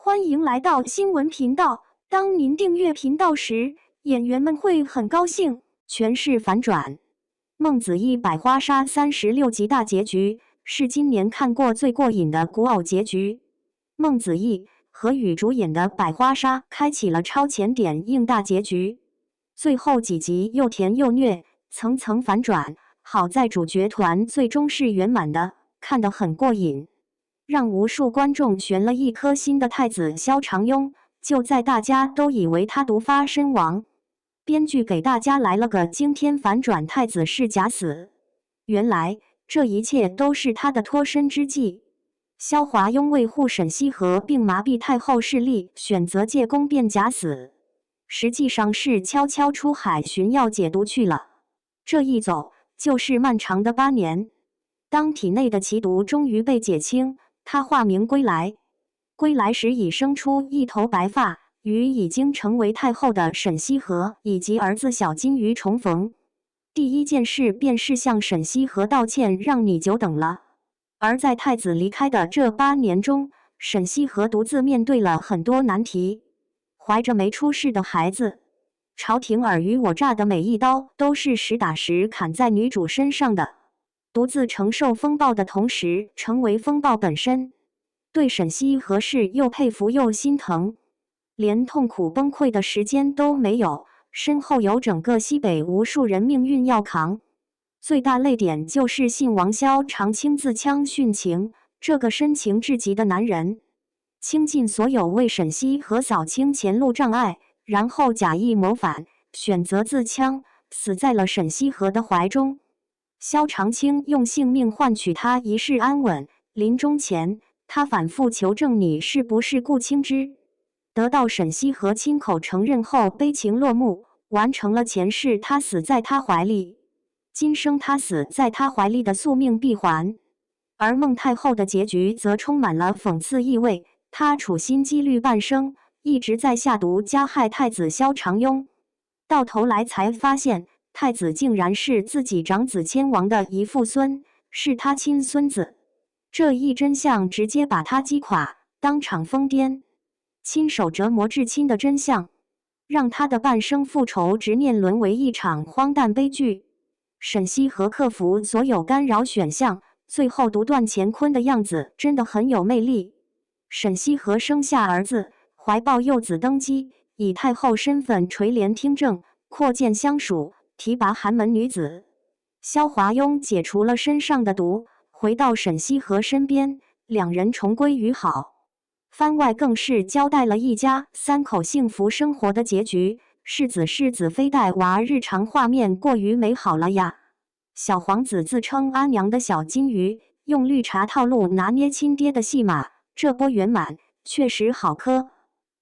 欢迎来到新闻频道。当您订阅频道时，演员们会很高兴。全是反转，孟子义百花杀36集大结局是今年看过最过瘾的古偶结局。孟子义、何宇主演的《百花杀》开启了超前点映大结局，最后几集又甜又虐，层层反转。好在主角团最终是圆满的，看得很过瘾，让无数观众悬了一颗心的太子萧长庸，就在大家都以为他毒发身亡，编剧给大家来了个惊天反转，太子是假死。原来这一切都是他的脱身之计。萧华庸为护沈羲和并麻痹太后势力，选择借宫变假死，实际上是悄悄出海寻药解毒去了。这一走就是漫长的8年。当体内的奇毒终于被解清，他化名归来。归来时已生出一头白发，与已经成为太后的沈羲和以及儿子小金鱼重逢。第一件事便是向沈羲和道歉，让你久等了。而在太子离开的这8年中，沈羲和独自面对了很多难题，怀着没出世的孩子，朝廷尔虞我诈的每一刀都是实打实砍在女主身上的，独自承受风暴的同时成为风暴本身。对沈羲和氏又佩服又心疼，连痛苦崩溃的时间都没有，身后有整个西北无数人命运要扛。最大泪点就是信王萧长亲自枪殉情，这个深情至极的男人，倾尽所有为沈羲和扫清前路障碍，然后假意谋反，选择自枪，死在了沈羲和的怀中。萧长清用性命换取他一世安稳，临终前他反复求证你是不是顾青之，得到沈羲和亲口承认后悲情落幕，完成了前世他死在他怀里，今生他死在他怀里的宿命闭环。而孟太后的结局则充满了讽刺意味，她处心积虑半生，一直在下毒加害太子萧长庸，到头来才发现太子竟然是自己长子千王的遗父孙，是他亲孙子。这一真相直接把他击垮，当场疯癫。亲手折磨至亲的真相，让他的半生复仇执念沦为一场荒诞悲剧。沈羲和克服所有干扰选项，最后独断乾坤的样子真的很有魅力。沈羲和生下儿子，怀抱幼子登基，以太后身份垂帘听政，扩建乡属，提拔寒门女子。萧华庸解除了身上的毒，回到沈羲和身边，两人重归于好。番外更是交代了一家3口幸福生活的结局，是子非带娃，日常画面过于美好了呀。小皇子自称阿娘的小金鱼，用绿茶套路拿捏亲爹的戏码，这波圆满确实好磕。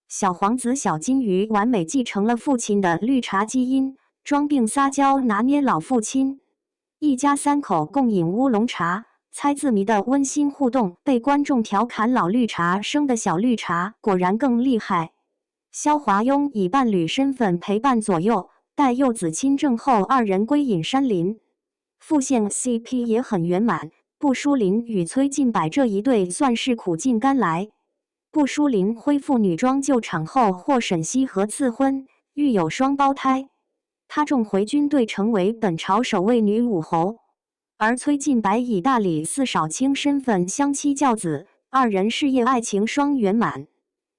小皇子小金鱼完美继承了父亲的绿茶基因，装病撒娇拿捏老父亲。一家3口共饮乌龙茶，猜字谜的温馨互动，被观众调侃老绿茶生的小绿茶果然更厉害。萧华庸以伴侣身份陪伴左右，待幼子亲政后，2人归隐山林。副线 CP 也很圆满，步书林与崔晋柏这一对算是苦尽甘来。步书林恢复女装救场后获沈羲和赐婚，育有双胞胎。她重回军队，成为本朝首位女武侯。而崔晋柏以大理寺少卿身份相妻教子，2人事业爱情双圆满。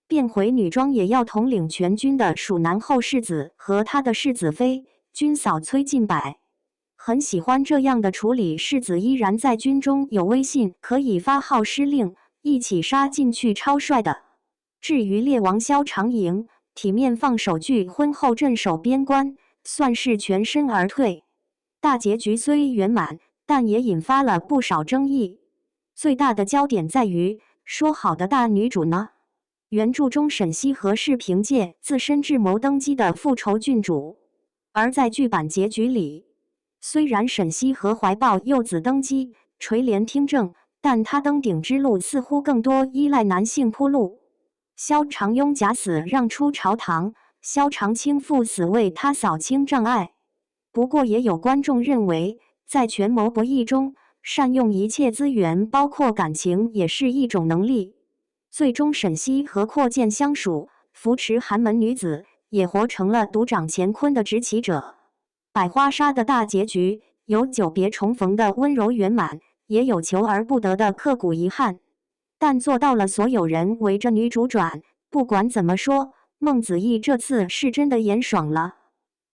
变回女装也要统领全军的蜀南后世子和他的世子妃军嫂崔晋柏，很喜欢这样的处理。世子依然在军中有威信，可以发号施令，一起杀进去，超帅的。至于列王萧长营，体面放手剧，婚后镇守边关，算是全身而退。大结局虽圆满，但也引发了不少争议。最大的焦点在于，说好的大女主呢？原著中沈羲和是凭借自身智谋登基的复仇郡主，而在剧版结局里，虽然沈羲和怀抱幼子登基，垂帘听政，但他登顶之路似乎更多依赖男性铺路。萧长庸假死让出朝堂，萧长清赴死为他扫清障碍。不过也有观众认为，在权谋博弈中，善用一切资源，包括感情，也是一种能力。最终沈西和阔剑相属，扶持寒门女子，也活成了独掌乾坤的执棋者。百花杀的大结局，有久别重逢的温柔圆满，也有求而不得的刻骨遗憾。但做到了所有人围着女主转。不管怎么说，孟子义这次是真的演爽了。